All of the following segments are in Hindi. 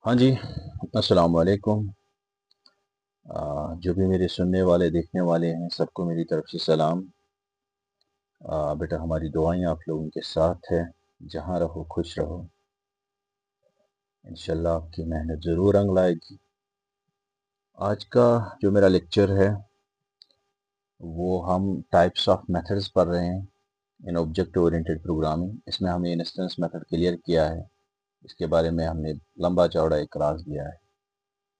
हाँ जी, अस्सलाम वालेकुम। जो भी मेरे सुनने वाले देखने वाले हैं सबको मेरी तरफ से सलाम। बेटा हमारी दुआएं आप लोगों के साथ है। जहाँ रहो खुश रहो। इंशाल्लाह आपकी मेहनत ज़रूर रंग लाएगी। आज का जो मेरा लेक्चर है वो हम टाइप्स ऑफ मेथड्स पढ़ रहे हैं इन ऑब्जेक्ट ओरिएंटेड प्रोग्रामिंग। इसमें हमने इंस्टेंस मेथड क्लियर किया है। इसके बारे में हमने लंबा चौड़ा एक क्लास दिया है।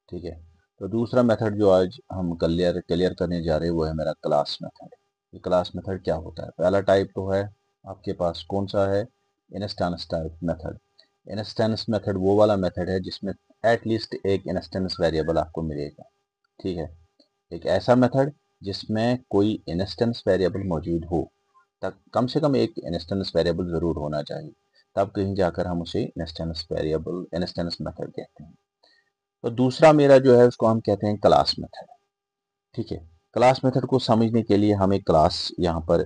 ठीक है। तो दूसरा मेथड जो आज हम क्लियर क्लियर करने जा रहे हैं वो है मेरा क्लास मेथड। ये क्लास मेथड क्या होता है? पहला टाइप तो है आपके पास कौन सा है? Instance type method. Instance method वो वाला मेथड है जिसमें एटलीस्ट एक इंस्टेंस वेरिएबल आपको मिलेगा। ठीक है। एक ऐसा मेथड जिसमें कोई इंस्टेंस वेरिएबल मौजूद हो, तब कम से कम एक इंस्टेंस वेरिएबल जरूर होना चाहिए। तब कहीं जाकर हम उसे इंस्टेंस वेरिएबल इंस्टेंस मेथड कहते हैं। तो दूसरा मेरा जो है उसको हम कहते हैं क्लास मेथड। ठीक है। क्लास मेथड को समझने के लिए हम एक क्लास यहाँ पर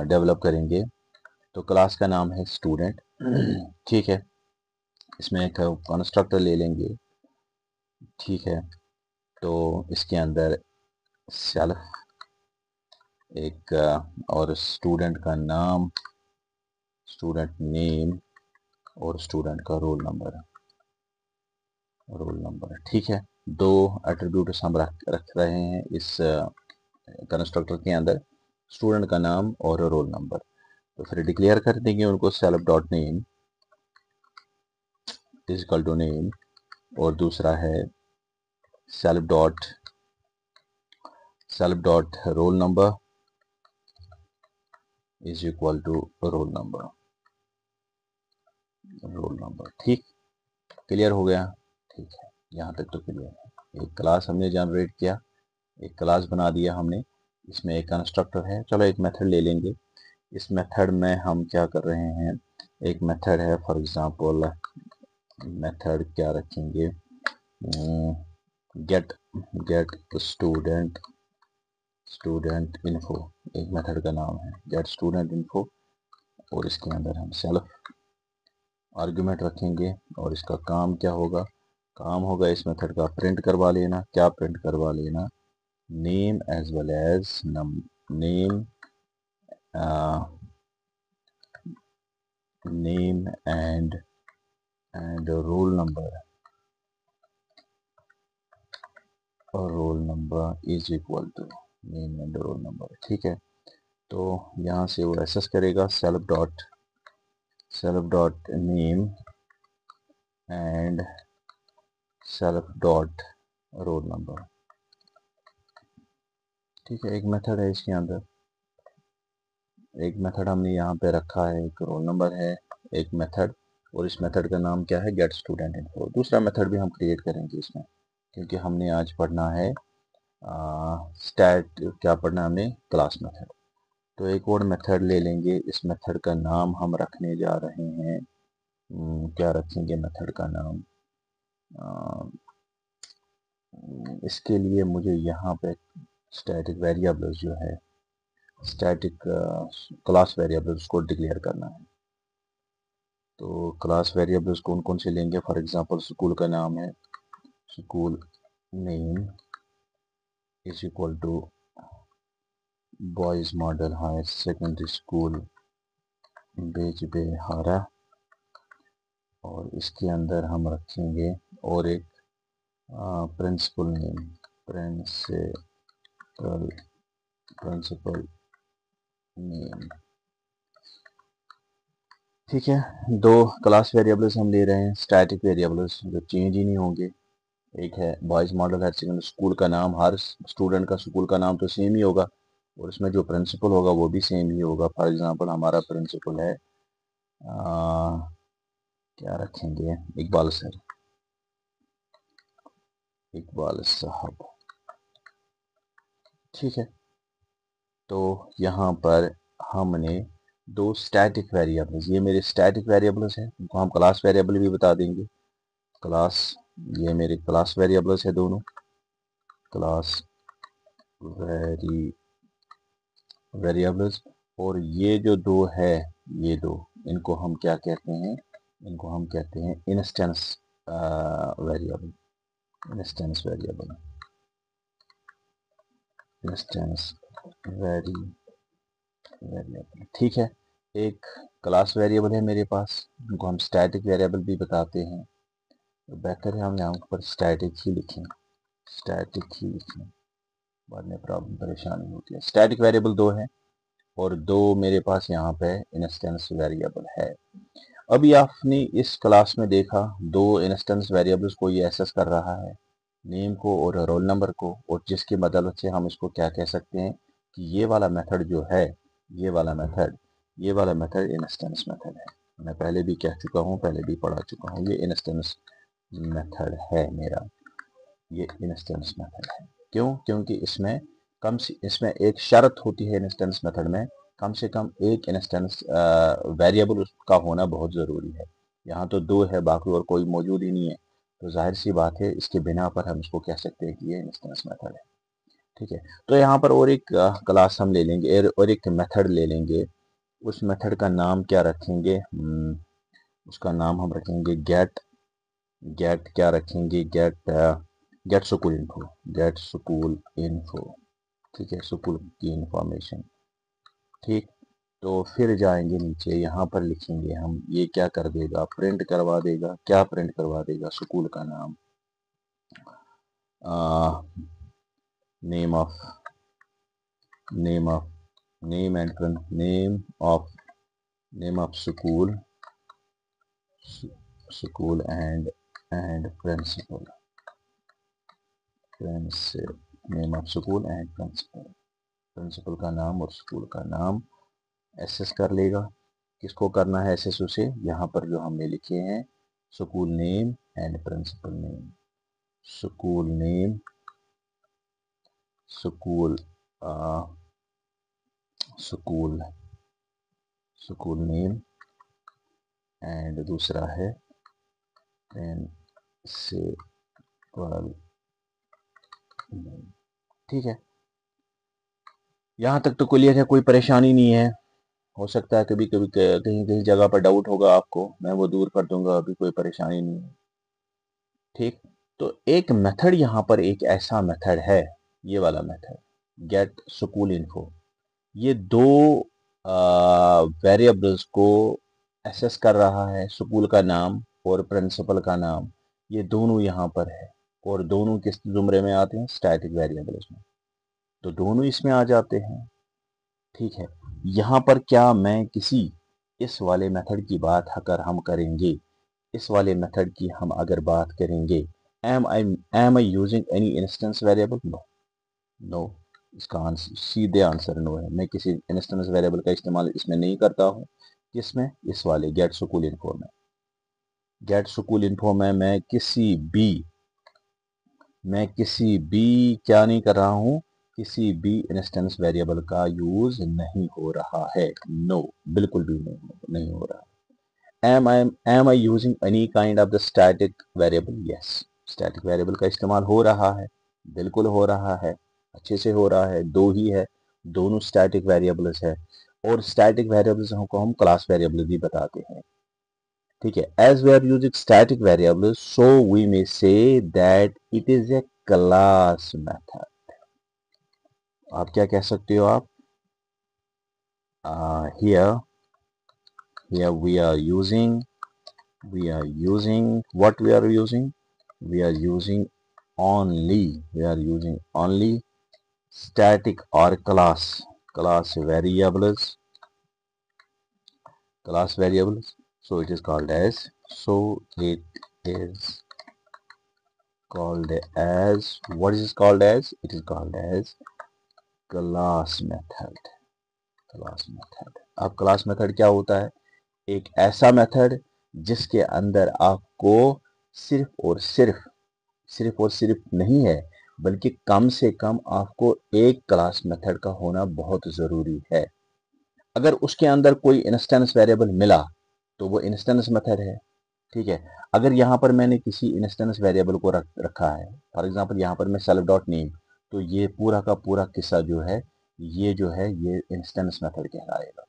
डेवलप करेंगे। तो क्लास का नाम है स्टूडेंट। ठीक है। इसमें एक कंस्ट्रक्टर ले लेंगे। ठीक है। तो इसके अंदर सेल्फ एक और स्टूडेंट का नाम, स्टूडेंट नेम और स्टूडेंट का रोल नंबर। ठीक है। दो एट्रीब्यूट्स हम रख रहे हैं इस कंस्ट्रक्टर के अंदर, स्टूडेंट का नाम और रोल नंबर। तो फिर डिक्लेयर कर देंगे उनको self dot name is equal to name, और दूसरा है self dot roll number is equal to roll number. ठीक। क्लियर हो गया? ठीक है। यहाँ तक तो क्लियर है। एक क्लास हमने जनरेट किया, एक क्लास बना दिया हमने। इसमें एक कंस्ट्रक्टर है। चलो एक मेथड ले लेंगे। इस मेथड में हम क्या कर रहे हैं, एक मेथड है फॉर एग्जांपल, मेथड क्या रखेंगे, गेट गेट स्टूडेंट इन्फो। एक मेथड का नाम है गेट स्टूडेंट इन्फो, और इसके अंदर हम सेल्फ आर्गुमेंट रखेंगे। और इसका काम क्या होगा? काम होगा इस मेथड का प्रिंट करवा लेना। क्या प्रिंट करवा लेना? Name as well as name name and roll number is equal to name and roll number. ठीक है। तो यहाँ से वो एक्सेस करेगा self dot name and self dot roll number. ठीक है। एक मेथड है इसके अंदर, एक मेथड हमने यहाँ पे रखा है, एक रोल नंबर है, एक मेथड, और इस मेथड का नाम क्या है? Get student info. दूसरा मेथड भी हम क्रिएट करेंगे इसमें, क्योंकि हमने आज पढ़ना है स्टैट, क्या पढ़ना है हमने? Class method. तो एक और मेथड ले लेंगे। इस मेथड का नाम हम रखने जा रहे हैं, क्या रखेंगे मेथड का नाम? इसके लिए मुझे यहाँ पे स्टैटिक वेरिएबल्स जो है, स्टैटिक क्लास वेरिएबल्स को डिक्लेयर करना है। तो क्लास वेरिएबल्स कौन कौन से लेंगे? फॉर एग्जांपल स्कूल का नाम है school name is equal to boys model higher secondary school Bijbehara, और इसके अंदर हम रखेंगे और एक principal name, principal principal name. ठीक है। दो क्लास वेरिएबल्स हम ले रहे हैं, स्टैटिक वेरिएबल्स जो चेंज ही नहीं होंगे। एक है boys model higher secondary school का नाम, हर स्टूडेंट का स्कूल का नाम तो सेम ही होगा, और इसमें जो प्रिंसिपल होगा वो भी सेम ही होगा। फॉर एग्जांपल हमारा प्रिंसिपल है क्या रखेंगे? इकबाल सर, इकबाल साहब। ठीक है। तो यहाँ पर हमने दो स्टैटिक वेरिएबल्स, ये मेरे स्टैटिक वेरिएबल्स हैं, उनको हम क्लास वेरिएबल भी बता देंगे। क्लास, ये मेरे क्लास वेरिएबल्स है दोनों, क्लास वेरिएबल्स। और ये जो दो है, ये दो, इनको हम क्या कहते हैं? इनको हम कहते हैं instance variable, instance variable, instance variable, ठीक है। एक क्लास वेरिएबल है मेरे पास, जिनको हम स्टैटिक वेरिएबल भी बताते हैं। तो बेहतर है हम यहाँ पर स्टैटिक ही लिखें, स्टैटिक ही लिखें, बाद में प्रॉब्लम परेशानी होती है। स्टैटिक वेरिएबल 2 है और 2 मेरे पास यहाँ पे इंस्टेंस वेरिएबल है। अभी आपने इस क्लास में देखा 2 इंस्टेंस वेरिएबल्स को ये एक्सेस कर रहा है, नेम को और रोल नंबर को, और जिसकी मदद से हम इसको क्या कह सकते हैं कि ये वाला मेथड जो है, ये वाला मेथड इंस्टेंस मेथड है। मैं पहले भी कह चुका हूँ, पहले भी पढ़ा चुका हूँ, ये इंस्टेंस मेथड है मेरा, ये इंस्टेंस मेथड है। क्यों? क्योंकि इसमें एक शर्त होती है इंस्टेंस मेथड में, कम से कम एक इंस्टेंस वेरिएबल उसका होना बहुत ज़रूरी है। यहाँ तो 2 है, बाकी और कोई मौजूद ही नहीं है, तो जाहिर सी बात है इसके बिना पर हम इसको कह सकते हैं कि ये इंस्टेंस मेथड है। ठीक है, तो यहाँ पर और एक क्लास हम ले लेंगे और एक मेथड ले लेंगे। उस मेथड का नाम क्या रखेंगे? उसका नाम हम रखेंगे गेट। गेट क्या रखेंगे? Get school info, get school info, ठीक है, स्कूल की इंफॉर्मेशन। ठीक, तो फिर जाएंगे नीचे, यहाँ पर लिखेंगे हम, ये क्या कर देगा? प्रिंट करवा देगा। क्या प्रिंट करवा देगा? स्कूल का नाम, name of name of name and name of school and principal, name of school and principal, principal का नाम और स्कूल का नाम एक्सेस कर लेगा। किसको करना है एक्सेस? उसे, यहाँ पर जो हमने लिखे हैं school name and principal name, school name, school school school name and दूसरा है प्रिंसिपल नेम। ठीक है, यहाँ तक तो क्लियर है, कोई परेशानी नहीं है। हो सकता है कभी कभी कहीं कहीं जगह पर डाउट होगा आपको, मैं वो दूर कर दूंगा, अभी कोई परेशानी नहीं है। ठीक, तो एक मेथड यहाँ पर, एक ऐसा मेथड है, ये वाला मेथड गेट स्कूल इन्फो, ये 2 वेरिएबल्स को एक्सेस कर रहा है, स्कूल का नाम और प्रिंसिपल का नाम, ये दोनों यहाँ पर है, और दोनों किस जुमरे में आते हैं? स्टैटिक वेरिएबल्स में, तो दोनों इसमें आ जाते हैं। ठीक है, यहाँ पर क्या मैं किसी इस वाले मेथड की बात अगर हम करेंगे, इस वाले मेथड की हम अगर बात करेंगे, am I using any instance variable? No, no, इसका आंसर सीधे आंसर नो है। मैं किसी इंस्टेंस वेरिएबल का इस्तेमाल इसमें नहीं करता हूँ। किसमें? इस वाले गेट स्कूल इन्फो में। गेट स्कूल इन्फो में मैं किसी भी क्या नहीं कर रहा हूँ, किसी भी इंस्टेंस वेरिएबल का यूज नहीं हो रहा है। नो, बिल्कुल भी नहीं हो रहा। am I using any kind of the static variable? Yes, static variable का इस्तेमाल हो रहा है, बिल्कुल हो रहा है, अच्छे से हो रहा है। 2 ही है, दोनों static variables है, और static variables को हम class variables भी बताते हैं। ठीक है, as we are using static variables, so we may say that it is a class method। आप क्या कह सकते हो? आप here we are using what we are using? We are using only static or class variables, so it is called as what is it called as? It is called as class method। अब क्लास मेथड क्या होता है? एक ऐसा मेथड जिसके अंदर आपको सिर्फ और सिर्फ नहीं है, बल्कि कम से कम आपको एक क्लास मेथड का होना बहुत ज़रूरी है। अगर उसके अंदर कोई इंस्टेंस वेरिएबल मिला तो वो इंस्टेंस मेथड है। ठीक है, अगर यहाँ पर मैंने किसी इंस्टेंस वेरिएबल को रखा है, फॉर एग्जांपल यहाँ पर मैं सेल्फ डॉट नेम, तो ये पूरा का पूरा किस्सा जो है ये इंस्टेंस मेथड कहलाएगा।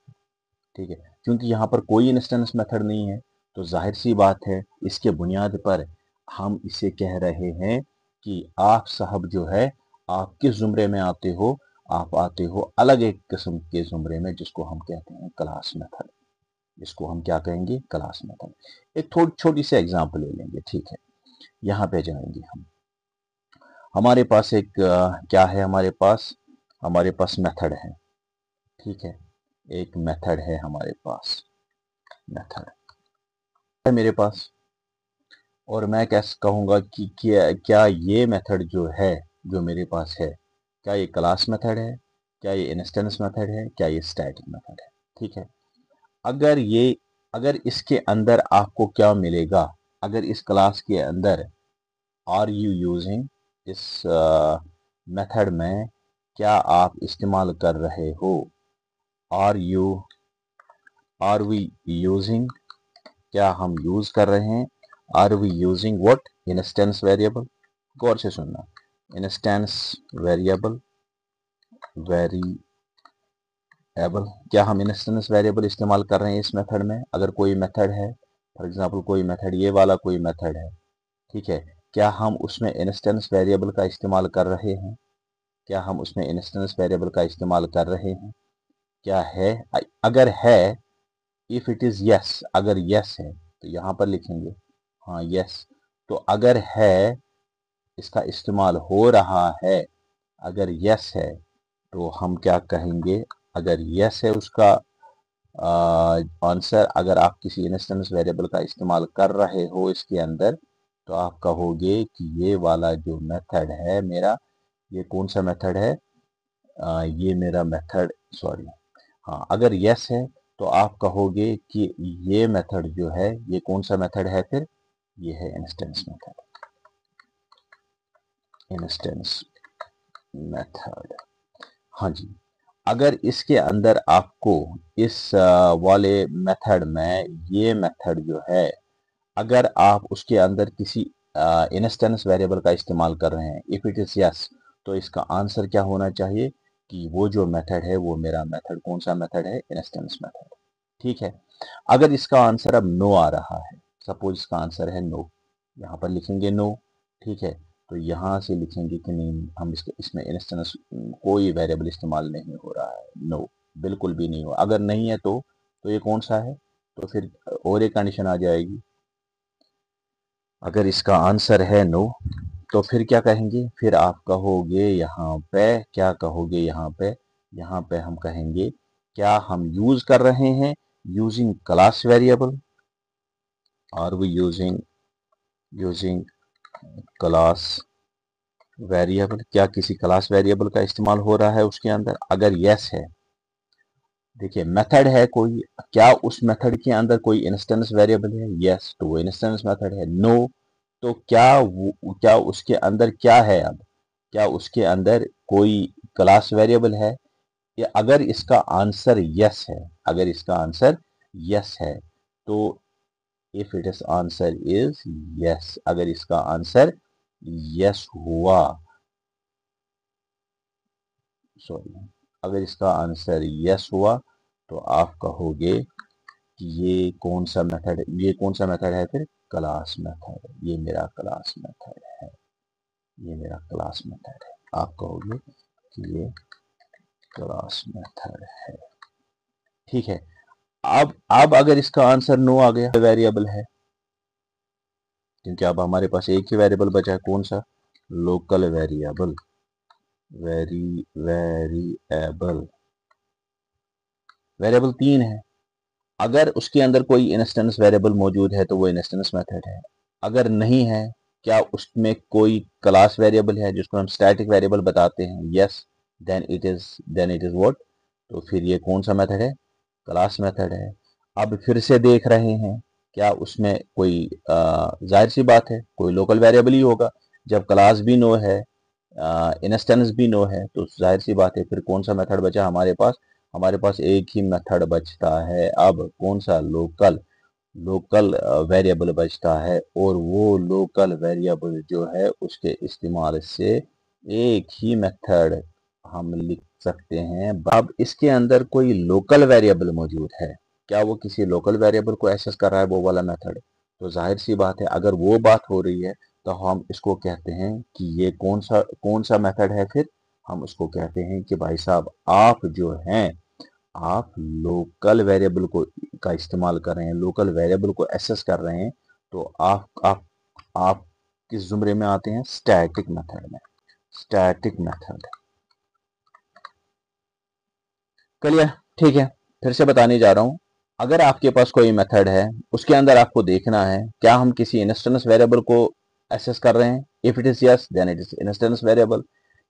ठीक है, क्योंकि यहाँ पर कोई इंस्टेंस मेथड नहीं है, तो जाहिर सी बात है इसके बुनियाद पर हम इसे कह रहे हैं कि आप साहब जो है, आप किस जुमरे में आते हो, आप आते हो अलग एक किस्म के जुमरे में, जिसको हम कहते हैं क्लास मेथड। इसको हम क्या कहेंगे, क्लास मेथड। एक थोड़ी छोटी सी एग्जांपल ले लेंगे, ठीक है। यहाँ पे जाएंगे हम, हमारे पास एक क्या है, हमारे पास मेथड है, ठीक है। एक मेथड है हमारे पास, मेथड है मेरे पास, और मैं कैसे कहूँगा कि क्या ये मेथड जो है, जो मेरे पास है, क्या ये क्लास मेथड है, क्या ये इंस्टेंस मेथड है, क्या ये स्टैटिक मेथड है, ठीक है। अगर इसके अंदर आपको क्या मिलेगा, अगर इस क्लास के अंदर आर यू यूजिंग, इस मेथड में क्या आप इस्तेमाल कर रहे हो, आर वी यूजिंग, क्या हम यूज कर रहे हैं, are we using what, instance variable. गौर से सुनना, इंस्टेंस वेरिएबल, क्या हम इंस्टेंस वेरिएबल इस्तेमाल कर रहे हैं इस मेथड में। अगर कोई मेथड है, फॉर एग्जांपल कोई मेथड, ये वाला कोई मेथड है, ठीक है, क्या हम उसमें इंस्टेंस वेरिएबल का इस्तेमाल कर रहे हैं, क्या हम उसमें इंस्टेंस वेरिएबल का इस्तेमाल कर रहे हैं, क्या है। अगर है, इफ इट इज यस, अगर यस है तो यहाँ पर लिखेंगे हाँ यस। तो अगर है, इसका इस्तेमाल हो रहा है, अगर यस है तो हम क्या कहेंगे, अगर यस है उसका आंसर, अगर आप किसी इंस्टेंस वेरिएबल का इस्तेमाल कर रहे हो इसके अंदर, तो आप कहोगे कि ये वाला जो मेथड है मेरा, ये कौन सा मेथड है, ये मेरा मेथड, सॉरी, हाँ, अगर यस है तो आप कहोगे कि ये मेथड जो है, ये कौन सा मेथड है, फिर ये है इंस्टेंस मेथड, इंस्टेंस मेथड। हाँ जी। अगर इसके अंदर आपको इस वाले मेथड में, ये मेथड जो है, अगर आप उसके अंदर किसी इंस्टेंस वेरिएबल का इस्तेमाल कर रहे हैं, इफ इट इज यस, तो इसका आंसर क्या होना चाहिए कि वो जो मेथड है, वो मेरा मेथड कौन सा मेथड है, इंस्टेंस मेथड, ठीक है। अगर इसका आंसर अब नो आ रहा है, सपोज इसका आंसर है नो, यहाँ पर लिखेंगे नो, ठीक है। तो यहाँ से लिखेंगे कि नहीं, हम इसमें इंस्टेंस कोई वेरिएबल इस्तेमाल नहीं हो रहा है, नो, बिल्कुल भी नहीं हो। अगर नहीं है तो ये कौन सा है, तो फिर और एक कंडीशन आ जाएगी। अगर इसका आंसर है नो, तो फिर क्या कहेंगे, फिर आप कहोगे यहाँ पे, क्या कहोगे यहाँ पे हम कहेंगे, क्या हम यूज कर रहे हैं using class variable, are we using class variable, क्या किसी क्लास वेरिएबल का इस्तेमाल हो रहा है उसके अंदर। अगर यस है, देखिए मेथड है कोई, क्या उस मेथड के अंदर कोई इंस्टेंस वेरिएबल है, यस, तो वो इंस्टेंस मेथड है। नो, तो क्या उसके अंदर क्या है, अब क्या उसके अंदर कोई क्लास वेरिएबल है, या अगर इसका आंसर यस है, अगर इसका आंसर यस है, तो if it is answer is yes, अगर इसका आंसर यस हुआ, सॉरी, अगर इसका आंसर यस हुआ, तो आप कहोगे कि ये कौन सा मेथड है, ये कौन सा मेथड है, फिर क्लास मेथड, ये मेरा क्लास मेथड है, ये मेरा क्लास मेथड है। आप कहोगे कि ये क्लास मेथड है, ठीक है। अब अगर इसका आंसर नो आ गया, वेरिएबल है, क्योंकि अब हमारे पास एक ही वेरिएबल बचा है, कौन सा, लोकल वेरिएबल, वेरिएबल, वेरिएबल 3 है। अगर उसके अंदर कोई इंस्टेंस वेरिएबल मौजूद है तो वो इंस्टेंस मेथड है। अगर नहीं है, क्या उसमें कोई क्लास वेरिएबल है जिसको हम स्टैटिक वेरिएबल बताते हैं, yes, then it is what, तो फिर ये कौन सा मेथड है, क्लास मेथड है। अब फिर से देख रहे हैं, क्या उसमें कोई जाहिर सी बात है कोई लोकल वेरिएबल ही होगा, जब क्लास भी नो है, इंस्टेंस भी नो है, तो जाहिर सी बात है फिर कौन सा मेथड बचा हमारे पास, हमारे पास एक ही मेथड बचता है, अब कौन सा, लोकल, लोकल वेरिएबल बचता है। और वो लोकल वेरिएबल जो है, उसके इस्तेमाल से एक ही मेथड हम लिख सकते हैं। अब इसके अंदर कोई लोकल वेरिएबल मौजूद है, क्या वो किसी लोकल वेरिएबल को एक्सेस कर रहा है, वो वाला मेथड, तो जाहिर सी बात है अगर वो बात हो रही है तो हम इसको कहते हैं कि ये कौन सा मेथड है। फिर हम उसको कहते हैं कि भाई साहब आप जो हैं आप लोकल वेरिएबल को का इस्तेमाल कर रहे हैं, लोकल वेरिएबल को एसेस कर रहे हैं। तो आप किस जुमरे में आते हैं? स्टैटिक मेथड में। Static method clear? ठीक है, फिर से बताने जा रहा हूं। अगर आपके पास कोई मेथड है उसके अंदर आपको देखना है क्या हम किसी इंस्टेंस वेरिएबल को एसेस कर रहे हैं। If it is yes then it is instance variable.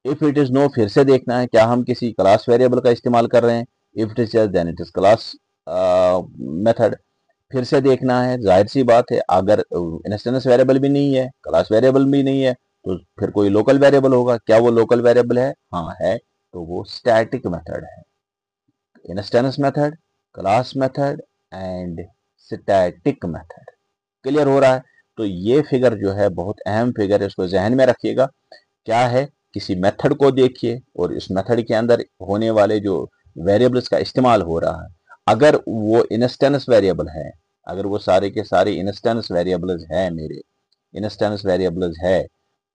If it is no फिर से देखना है क्या हम किसी क्लास वेरिएबल का इस्तेमाल कर रहे हैं। If it is yes then it is class method. फिर से देखना है, जाहिर सी बात है अगर इंस्टेंस वेरिएबल भी नहीं है क्लास वेरिएबल भी नहीं है तो फिर कोई लोकल वेरिएबल होगा। क्या वो लोकल वेरिएबल है? हाँ है, तो वो स्टैटिक मेथड है। Instance method, class method and static method. Clear हो रहा है? तो ये फिगर जो है बहुत अहम फिगर है, इसको जहन में रखिएगा। क्या है? किसी मेथड को देखिए और इस मेथड के अंदर होने वाले जो वेरिएबल्स का इस्तेमाल हो रहा है, अगर वो इंस्टेंस वेरिएबल है, अगर वो सारे के सारे इंस्टेंस वेरिएबल्स है, मेरे इंस्टेंस वेरिएबल्स है,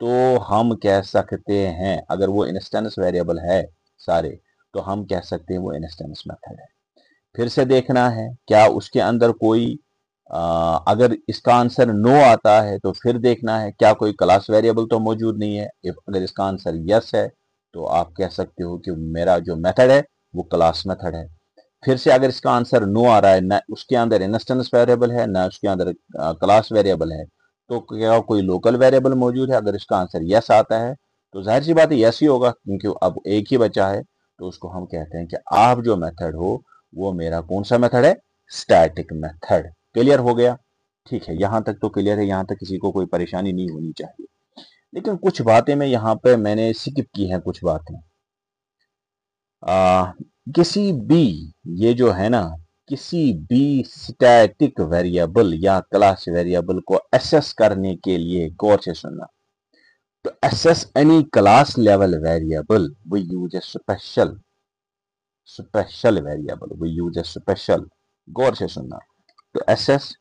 तो हम कह सकते हैं अगर वो इंस्टेंस वेरिएबल है सारे, तो हम कह सकते हैं वो इंस्टेंस मेथड है। फिर से देखना है क्या उसके अंदर कोई अगर इसका आंसर नो आता है तो फिर देखना है क्या कोई क्लास वेरिएबल तो मौजूद नहीं है। अगर इसका आंसर यस है तो आप कह सकते हो कि मेरा जो मेथड है वो क्लास मेथड है। फिर से अगर इसका आंसर नो आ रहा है, ना उसके अंदर इंस्टेंस वेरिएबल है ना उसके अंदर क्लास वेरिएबल है, तो क्या कोई लोकल वेरिएबल मौजूद है। अगर इसका आंसर यस आता है तो जाहिर सी बात है यस ही होगा क्योंकि अब एक ही बचा है। तो उसको हम कहते हैं कि आप जो मेथड हो वो मेरा कौन सा मेथड है? Static method. क्लियर हो गया? ठीक है, यहां तक तो क्लियर है, यहां तक किसी को कोई परेशानी नहीं होनी चाहिए। लेकिन कुछ बातें मैं यहाँ पे मैंने स्किप की हैं, कुछ बातें। आ, किसी भी ये जो है ना, किसी भी स्टैटिक वेरिएबल या क्लास वेरिएबल को एसेस करने के लिए गौर से सुनना। तो access any class level variable we use a special variable, we use a special. गौर से सुनना। तो एसेस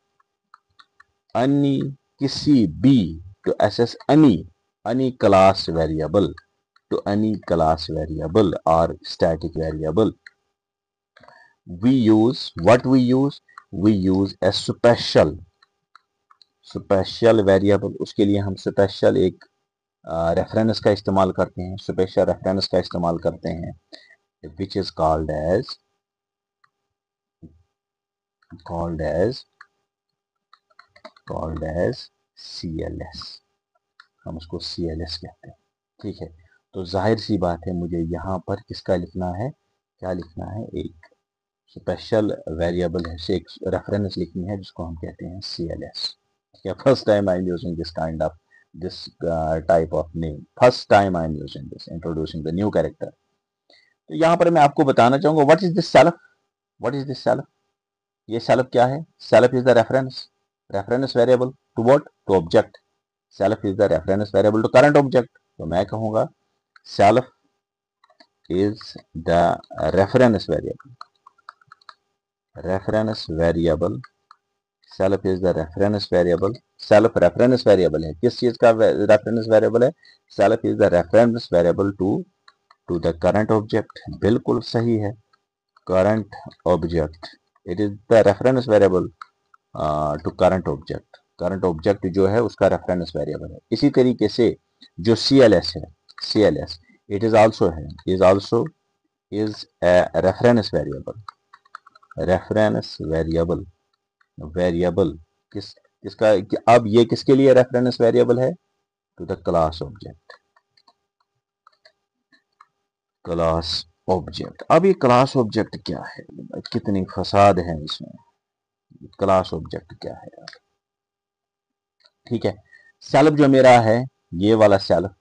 एनी किसी भी, to assess any class variable, to any class variable or static variable, we use what we use a special variable। उसके लिए हम स्पेशल एक रेफरेंस का इस्तेमाल करते हैं, स्पेशल रेफरेंस का इस्तेमाल करते हैं which is called as CLS। हम उसको CLS कहते हैं। ठीक है, तो जाहिर सी बात है मुझे यहाँ पर किसका लिखना है? क्या लिखना है? एक स्पेशल वेरिएबल है से एक रेफरेंस लिखनी है जिसको हम कहते हैं CLS। ठीक है, first time I am using this kind of this type of name, first time I am using this, introducing the new character. तो यहाँ पर मैं आपको बताना चाहूंगा what is this self. What is this self? ये सेल्फ क्या है? Self is the reference variable to what? To object. Self is the reference variable to current object. तो मैं कहूंगा self is the reference variable। reference variable, self is the reference variable। self reference variable है, किस चीज का reference variable है? self is the reference variable to the current object। बिल्कुल सही है, current object, it is the reference variable to current object। current object जो है उसका reference variable है। इसी तरीके से जो CLS है, CLS it is also है, is a reference variable किसका? अब ये किसके लिए रेफरेंस वेरिएबल है? To the class object. अब ये क्लास ऑब्जेक्ट क्या है? कितनी फसाद है इसमें। क्लास ऑब्जेक्ट क्या है यार? ठीक है, सेल्फ जो मेरा है, ये वाला सेल्फ,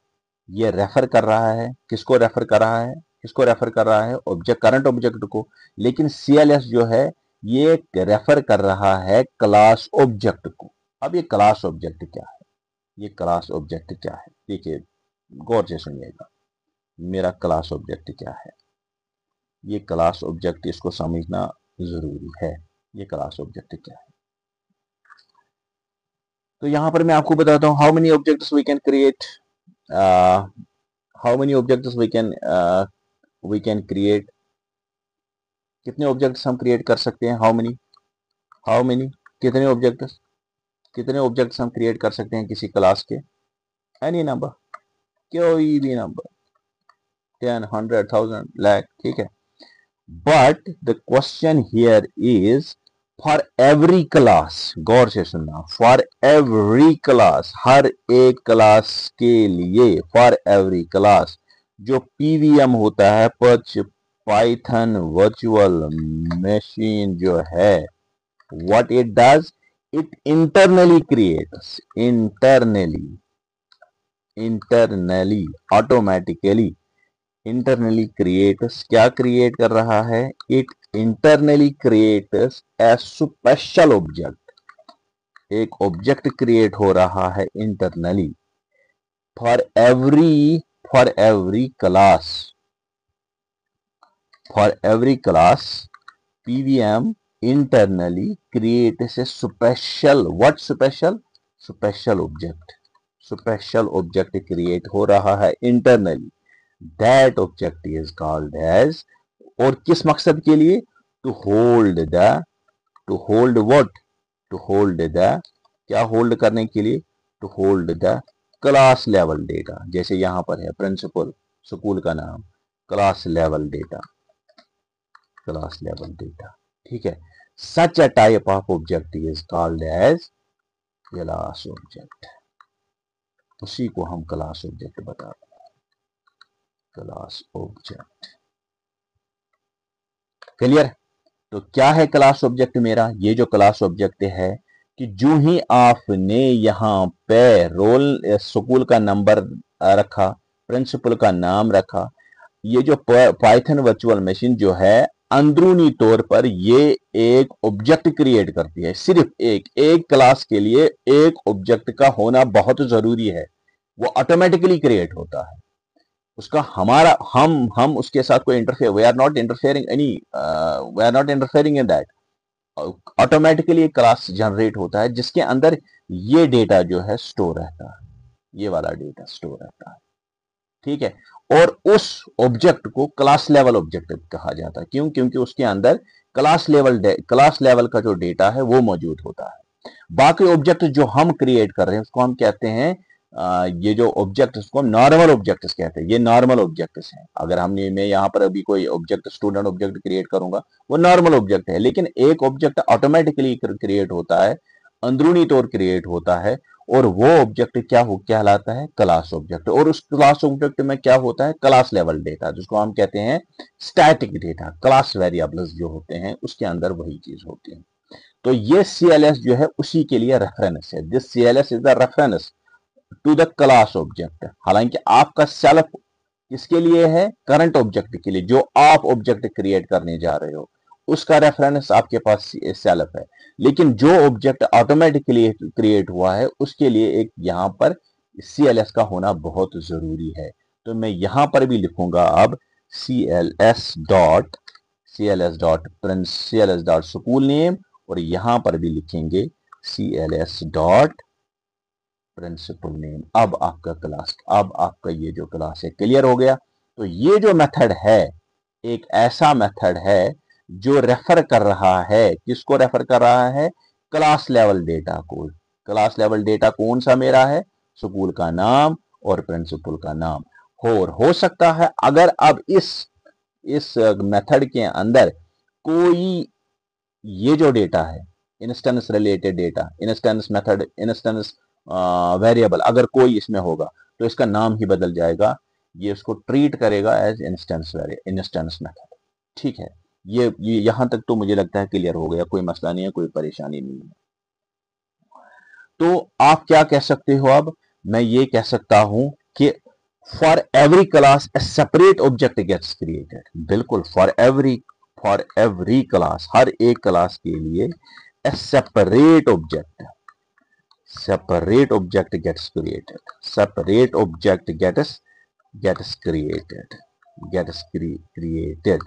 ये रेफर कर रहा है, किसको रेफर कर रहा है? किसको रेफर कर रहा है? ऑब्जेक्ट, करंट ऑब्जेक्ट को। लेकिन CLS जो है ये रेफर कर रहा है क्लास ऑब्जेक्ट को। अब ये क्लास ऑब्जेक्ट क्या है? ये क्लास ऑब्जेक्ट क्या है? देखिए गौर से सुनिएगा, मेरा क्लास ऑब्जेक्ट क्या है? ये क्लास ऑब्जेक्ट, इसको समझना जरूरी है। ये क्लास ऑब्जेक्ट क्या है? तो यहां पर मैं आपको बताता हूं how many objects we can create, how many objects we can create, कितने ऑब्जेक्ट्स हम क्रिएट कर सकते हैं, हाउ मेनी कितने ऑब्जेक्ट्स हम क्रिएट कर सकते हैं किसी क्लास के, एनी नंबर, कोई भी नंबर, 10, 100, 1000, lakh, ठीक है। But the question here is for every class, गौर से सुनना, फॉर एवरी क्लास, हर एक क्लास के लिए, फॉर एवरी क्लास जो पीवीएम होता है, पाइथन वर्चुअल मशीन जो है, what it does, it internally creates, automatically, internally creates, क्या create कर रहा है, it internally creates a special object, एक ऑब्जेक्ट क्रिएट हो रहा है internally, for every class PVM internally creates a special object create हो रहा है internally, that object is called as, और किस मकसद के लिए, to hold the क्या होल्ड करने के लिए, to hold the class level data, जैसे यहां पर है प्रिंसिपल, स्कूल का नाम, क्लास लेवल डेटा, ठीक है। Such a type of object is called as class object, उसी को हम क्लास ऑब्जेक्ट बताते हैं, क्लास ऑब्जेक्ट, क्लियर। तो क्या है क्लास ऑब्जेक्ट मेरा, ये जो क्लास ऑब्जेक्ट है कि जो ही आपने यहां पे रोल स्कूल का नंबर रखा, प्रिंसिपल का नाम रखा, ये जो पाइथन वर्चुअल मशीन जो है अंदरूनी तौर पर ये एक ऑब्जेक्ट क्रिएट करती है, सिर्फ एक क्लास के लिए एक ऑब्जेक्ट का होना बहुत जरूरी है, वो ऑटोमेटिकली क्रिएट होता है, उसका हमारा हम उसके साथ कोई interfere, we are not interfering in that, automatically एक क्लास जनरेट होता है जिसके अंदर ये डेटा जो है स्टोर रहता है, ये वाला डेटा स्टोर रहता है, ठीक है। और उस ऑब्जेक्ट को क्लास लेवल ऑब्जेक्ट कहा जाता है, क्यों, क्योंकि उसके अंदर क्लास लेवल का जो डेटा है वो मौजूद होता है। बाकी ऑब्जेक्ट जो हम क्रिएट कर रहे हैं उसको हम कहते हैं, ये जो ऑब्जेक्ट उसको हम नॉर्मल ऑब्जेक्ट्स कहते हैं, ये नॉर्मल ऑब्जेक्ट्स हैं। अगर मैं यहाँ पर अभी कोई ऑब्जेक्ट, स्टूडेंट ऑब्जेक्ट क्रिएट करूंगा, वो नॉर्मल ऑब्जेक्ट है, लेकिन एक ऑब्जेक्ट ऑटोमेटिकली क्रिएट होता है, अंदरूनी तौर क्रिएट होता है, और वो ऑब्जेक्ट क्या कहलाता है, क्लास ऑब्जेक्ट। और उस क्लास ऑब्जेक्ट में क्या होता है, क्लास लेवल डेटा, जिसको हम कहते हैं स्टैटिक डेटा, क्लास वेरिएबल्स जो होते हैं उसके अंदर वही चीज होती है। तो ये CLS जो है उसी के लिए रेफरेंस है, this CLS is the reference to the class object. हालांकि आपका सेल्फ किसके लिए है, करंट ऑब्जेक्ट के लिए, जो आप ऑब्जेक्ट क्रिएट करने जा रहे हो उसका रेफरेंस आपके पास सेल्फ है, लेकिन जो ऑब्जेक्ट ऑटोमेटिकली क्रिएट हुआ है उसके लिए एक यहां पर CLS का होना बहुत जरूरी है। तो मैं यहां पर भी लिखूंगा अब CLS डॉट स्कूल नेम, और यहां पर भी लिखेंगे CLS डॉट प्रिंसिपल नेम। अब आपका ये जो क्लास है क्लियर हो गया। तो ये जो मेथड है एक ऐसा मेथड है जो रेफर कर रहा है, किसको रेफर कर रहा है, क्लास लेवल डेटा को। क्लास लेवल डेटा कौन सा मेरा है, स्कूल का नाम और प्रिंसिपल का नाम। और हो सकता है अगर अब इस मेथड के अंदर कोई ये जो डेटा है, instance related data, instance method, instance variable, अगर कोई इसमें होगा तो इसका नाम ही बदल जाएगा, ये उसको ट्रीट करेगा एज इंस्टेंस मेथड, ठीक है। ये यहां तक तो मुझे लगता है क्लियर हो गया, कोई मसला नहीं है, कोई परेशानी नहीं है। तो आप क्या कह सकते हो, अब मैं ये कह सकता हूं कि for every class a separate object gets created. बिल्कुल, फॉर एवरी क्लास, हर एक क्लास के लिए a separate object gets created, separate object gets created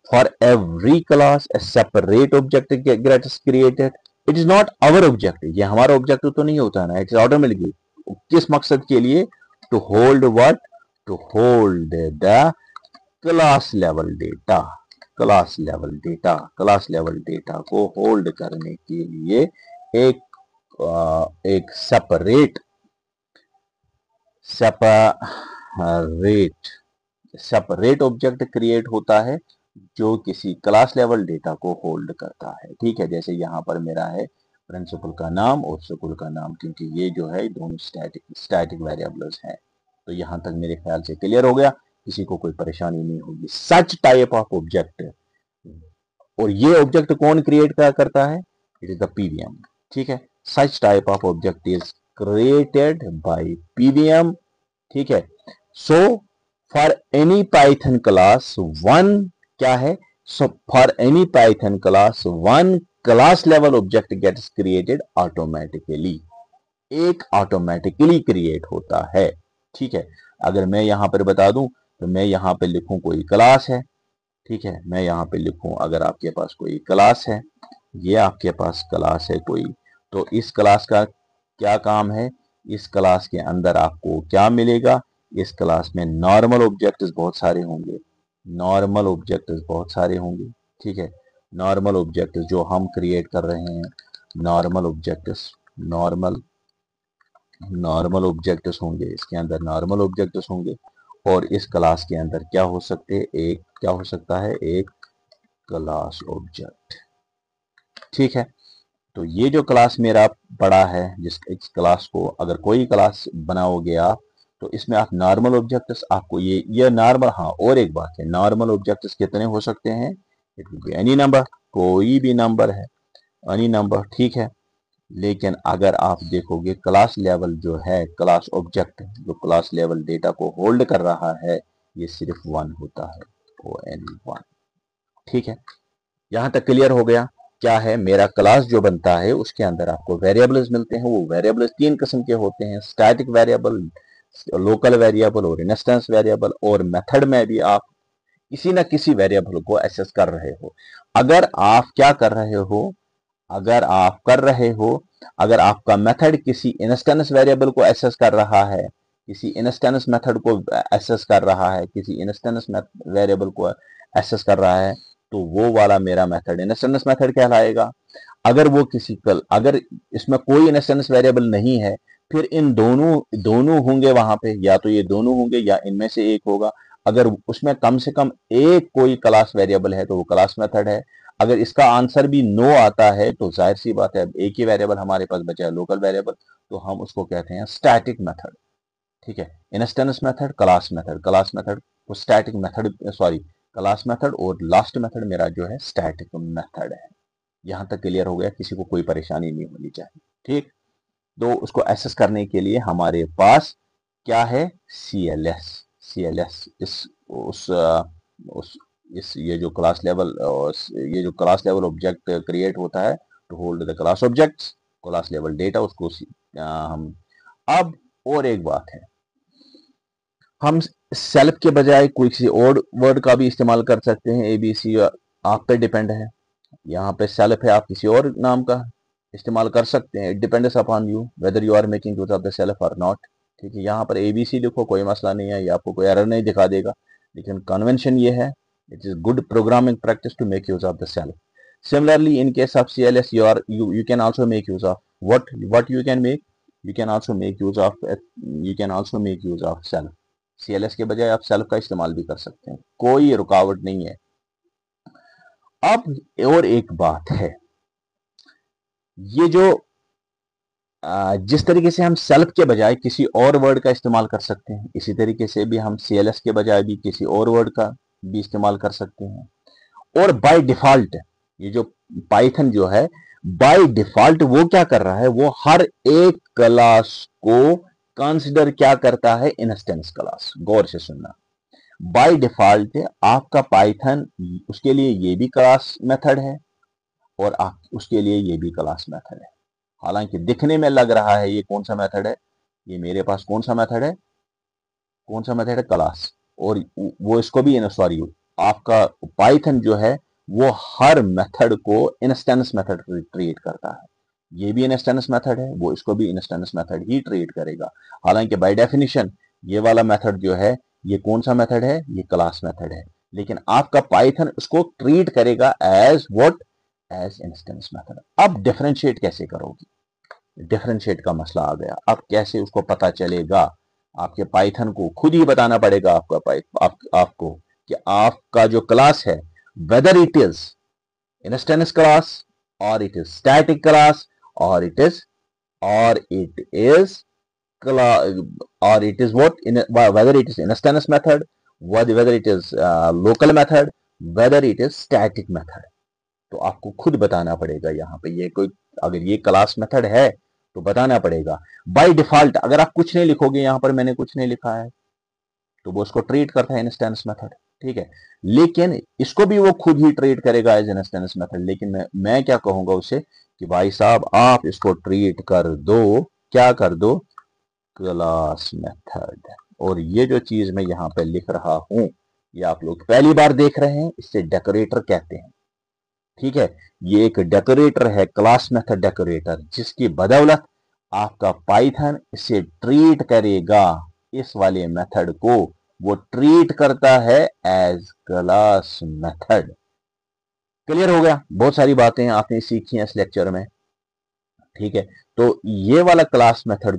for every class, a separate object gets created it is not our objective, ये हमारा ऑब्जेक्टिव तो नहीं होता ना, इट इज ऑटोमेटिकली किस मकसद के लिए, to hold what, to hold the class level data, class level data, class level data को होल्ड करने के लिए एक एक सेपरेट सेपरेट ऑब्जेक्ट क्रिएट होता है जो किसी क्लास लेवल डेटा को होल्ड करता है। ठीक है, जैसे यहाँ पर मेरा है प्रिंसिपल का नाम और स्कूल का नाम, क्योंकि ये जो है दोनों स्टैटिक वेरिएबल्स हैं। तो यहाँ तक मेरे ख्याल से क्लियर हो गया, किसी को कोई परेशानी नहीं होगी। सच टाइप ऑफ ऑब्जेक्ट, और ये ऑब्जेक्ट कौन क्रिएट करता है, इट इज द पीवीएम। ठीक है, such type of object is created by PVM. ठीक है, so for any Python class one क्या है, so for any Python class one class level object gets created automatically, एक ऑटोमेटिकली क्रिएट होता है। ठीक है, अगर मैं यहां पर बता दूं तो मैं यहां पे लिखूं कोई क्लास है। ठीक है, मैं यहां पे लिखूं, अगर आपके पास कोई क्लास है, ये आपके पास क्लास है कोई, तो इस क्लास का क्या काम है, इस क्लास के अंदर आपको क्या मिलेगा, इस क्लास में नॉर्मल ऑब्जेक्ट्स बहुत सारे होंगे, नॉर्मल ऑब्जेक्ट्स बहुत सारे होंगे। ठीक है, नॉर्मल ऑब्जेक्ट्स जो हम क्रिएट कर रहे हैं, नॉर्मल ऑब्जेक्ट्स, नॉर्मल ऑब्जेक्ट्स होंगे, इसके अंदर नॉर्मल ऑब्जेक्ट्स होंगे, और इस क्लास के अंदर क्या हो सकते हैं, एक क्या हो सकता है, एक क्लास ऑब्जेक्ट। ठीक है, तो ये जो क्लास मेरा पड़ा है, जिस इस क्लास को अगर कोई क्लास बनाओगे आप, तो इसमें आप नॉर्मल ऑब्जेक्ट्स आपको ये नॉर्मल, हाँ और एक बात है, नॉर्मल ऑब्जेक्ट्स कितने हो सकते हैं, it will be any number, कोई भी नंबर है, एनी नंबर। ठीक है, लेकिन अगर आप देखोगे क्लास लेवल जो है, क्लास ऑब्जेक्ट जो क्लास लेवल डेटा को होल्ड कर रहा है, ये सिर्फ वन होता है, ONE1। ठीक है, यहां तक क्लियर हो गया। क्या है, मेरा क्लास जो बनता है उसके अंदर आपको वेरिएबल्स मिलते हैं, वो वेरिएबल्स तीन किस्म के होते हैं, स्टैटिक वेरिएबल, लोकल वेरिएबल और इंस्टेंस वेरिएबल। और मेथड में भी आप किसी ना किसी वेरिएबल को एक्सेस कर रहे हो। अगर आप क्या कर रहे हो, अगर आप कर रहे हो, अगर आपका मेथड किसी इंस्टेंस वेरिएबल को एक्सेस कर रहा है, किसी इंस्टेंस मेथड को एक्सेस कर रहा है, किसी इंस्टेंस वेरिएबल को एक्सेस कर रहा है, तो वो वाला मेरा मेथड इंस्टेंस मेथड कहलाएगा। अगर वो अगर इसमें कोई इंस्टेंस वेरिएबल नहीं है, फिर इन दोनों होंगे वहां पे, या तो ये दोनों होंगे या इनमें से एक होगा। अगर उसमें कम से कम एक कोई क्लास वेरिएबल है तो वो क्लास मेथड है। अगर इसका आंसर भी नो आता है तो जाहिर सी बात है, एक ही वेरिएबल हमारे पास बचा है, लोकल वेरिएबल, तो हम उसको कहते हैं स्टैटिक मेथड। ठीक है, instance method, class method, class method को static method, sorry class method, और लास्ट मेथड मेरा जो है स्टैटिक मेथड है। यहां तक क्लियर हो गया, किसी को कोई परेशानी नहीं होनी चाहिए। ठीक, तो उसको एक्सेस करने के लिए हमारे पास क्या है, CLS। CLS उस इस ये जो क्लास लेवल ऑब्जेक्ट क्रिएट होता है to hold the class objects, class level data, उसको हम अब और एक बात है, हम सेल्फ के बजाय कोई किसी और वर्ड का भी इस्तेमाल कर सकते हैं। ABC आप पे डिपेंड है, यहाँ पे सेल्फ है, आप किसी और नाम का इस्तेमाल कर सकते हैं, it depends upon you whether you are making use of the self और नॉट। ठीक है, यहाँ पर ABC लिखो, कोई मसला नहीं है, ये आपको कोई एरर नहीं दिखा देगा, लेकिन कन्वेंशन ये है, it is good programming practice to make use of the self. Similarly, in case of CLS, you can also make use of what you can make, you can also make use of self। CLS के बजाय आप सेल्फ का इस्तेमाल भी कर सकते हैं, कोई रुकावट नहीं है। अब और एक बात है, ये जो जिस तरीके से हम सेल्फ के बजाय किसी और वर्ड का इस्तेमाल कर सकते हैं, इसी तरीके से भी हम CLS के बजाय भी किसी और वर्ड का भी इस्तेमाल कर सकते हैं। और बाय डिफॉल्ट ये जो पाइथन जो है, बाय डिफॉल्ट वो क्या कर रहा है, वो हर एक क्लास को कंसिडर क्या करता है, इंस्टेंस क्लास। गौर से सुनना, बाय डिफॉल्ट आपका पाइथन उसके लिए ये भी क्लास मेथड है और आप उसके लिए ये भी क्लास मेथड है। हालांकि दिखने में लग रहा है ये कौन सा मेथड है, ये मेरे पास कौन सा मेथड है, क्लास, और वो इसको भी सॉरी, आपका पाइथन जो है वो हर मेथड को इंस्टेंस मेथड ट्रीट करता है। ये भी इंस्टेंस मेथड है, वो इसको भी इंस्टेंस मेथड ही ट्रीट करेगा। हालांकि बाय डेफिनेशन ये वाला मेथड जो है, ये कौन सा मेथड है, ये क्लास मेथड है, लेकिन आपका पाइथन उसको ट्रीट करेगा as what, as instance method. अब डिफरेंशिएट कैसे करोगे, डिफरेंशिएट का मसला आ गया। अब कैसे उसको पता चलेगा, आपके पाइथन को खुद ही बताना पड़ेगा आपको कि आपका जो क्लास है, whether it is instance class और इट इज स्टैटिक क्लास और it is or it is or it is what in whether it is instance method, whether it is local method, whether it is static method। तो आपको खुद बताना पड़ेगा यहाँ पे, ये कोई अगर ये क्लास मेथड है तो बताना पड़ेगा। बाय डिफॉल्ट अगर आप कुछ नहीं लिखोगे, यहाँ पर मैंने कुछ नहीं लिखा है, तो वो उसको ट्रीट करता है इंस्टेंस मेथड, ठीक है। लेकिन इसको भी वो खुद ही ट्रीट करेगा एज इंस्टेंस मेथड। लेकिन मैं क्या कहूंगा उसे कि भाई साहब आप इसको ट्रीट कर दो, क्या कर दो, क्लास मेथड। और ये जो चीज मैं यहाँ पे लिख रहा हूं, ये आप लोग पहली बार देख रहे हैं, इससे डेकोरेटर कहते हैं, ठीक है। ये एक डेकोरेटर है, क्लास मेथड डेकोरेटर, जिसकी बदौलत आपका पाइथन इसे ट्रीट करेगा, इस वाले मेथड को वो ट्रीट करता है एज क्लास मेथड। क्लियर हो गया? बहुत सारी बातें आपने सीखी हैं इस लेक्चर में, ठीक है। तो ये वाला क्लास मेथड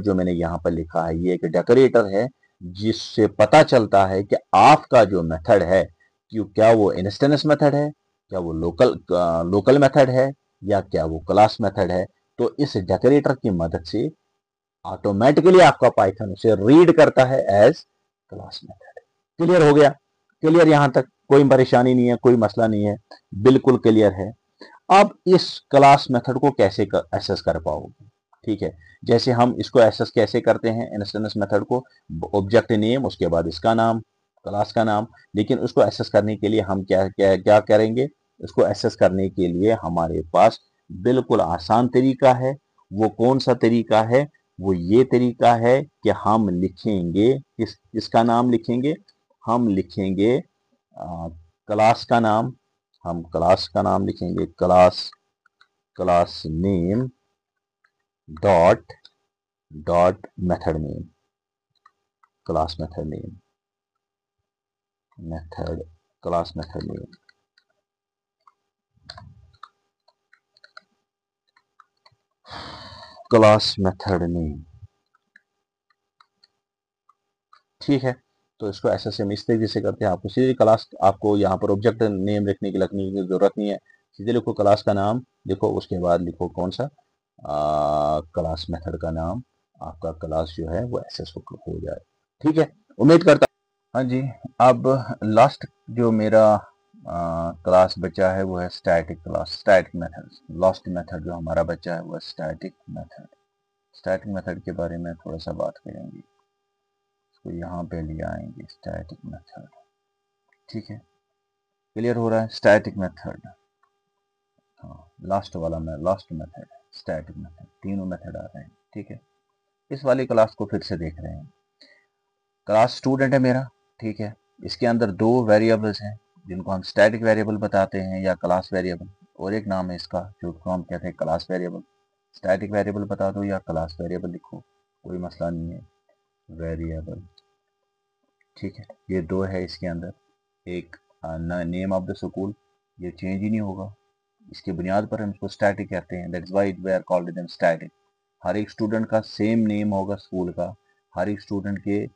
जो मैंने यहां पर लिखा है, ये एक डेकोरेटर है, जिससे पता चलता है कि आपका जो मेथड है, क्या वो इंस्टेंस मेथड है, क्या वो लोकल मेथड है, या क्या वो क्लास मेथड है। तो इस डेकोरेटर की मदद से ऑटोमेटिकली आपका पाइथन उसे रीड करता है एज क्लास मेथड। क्लियर हो गया? क्लियर? यहां तक कोई परेशानी नहीं है, कोई मसला नहीं है, बिल्कुल क्लियर है। अब इस क्लास मेथड को कैसे एसेस कर पाओगे, ठीक है। जैसे हम इसको एसेस कैसे करते हैं इंस्टेंस मेथड को, ऑब्जेक्ट नेम, उसके बाद इसका नाम, क्लास का नाम। लेकिन उसको एसेस करने के लिए हम क्या क्या क्या करेंगे, उसको एसेस करने के लिए हमारे पास बिल्कुल आसान तरीका है। वो कौन सा तरीका है? वो ये तरीका है कि हम लिखेंगे, किसका नाम लिखेंगे, हम लिखेंगे क्लास का नाम, हम क्लास का नाम लिखेंगे, class name dot dot method name, class method name, method class method name, class method name, ठीक है। तो इसको ऐसे से हम इस तरीके से करते हैं। आपको सीधे क्लास, आपको यहाँ पर ऑब्जेक्ट नेम लिखने की जरूरत नहीं है, सीधे लिखो क्लास का नाम, लिखो उसके बाद लिखो कौन सा, क्लास मेथड का नाम, आपका क्लास जो है वो एसेस हो जाए, ठीक है। उम्मीद करता, हाँ जी। अब लास्ट जो मेरा क्लास बचा है वो है static class, static method. Last method जो हमारा बचा है वो है स्टैटिक मेथड। स्टैटिक मेथड के बारे में थोड़ा सा बात करेंगे, इसको यहाँ पे ले आएंगे, स्टैटिक मेथड, ठीक है। क्लियर हो रहा है? स्टैटिक मेथड, हाँ, लास्ट वाला लास्ट मेथड, स्टैटिक मेथड, तीनों मेथड आ रहे हैं, ठीक है। इस वाली क्लास को फिर से देख रहे हैं। क्लास स्टूडेंट है मेरा, ठीक है। इसके अंदर दो वेरिएबल्स हैं जिनको हम स्टैटिक वेरिएबल बताते हैं या क्लास वेरिएबल, और एक नाम है इसका जो हम कहते हैं क्लास वेरिएबल। स्टैटिक वेरिएबल बता दो या क्लास वेरिएबल लिखो, कोई मसला नहीं है, वेरिएबल, ठीक है। ये दो है इसके अंदर, एक नेम ऑफ द स्कूल, ये चेंज ही नहीं होगा, इसकी बुनियाद पर हम इसको स्टैटिक कहते हैं, that's why we are called them static. हर एक स्टूडेंट का सेम नेम होगा स्कूल का, हर एक स्टूडेंट के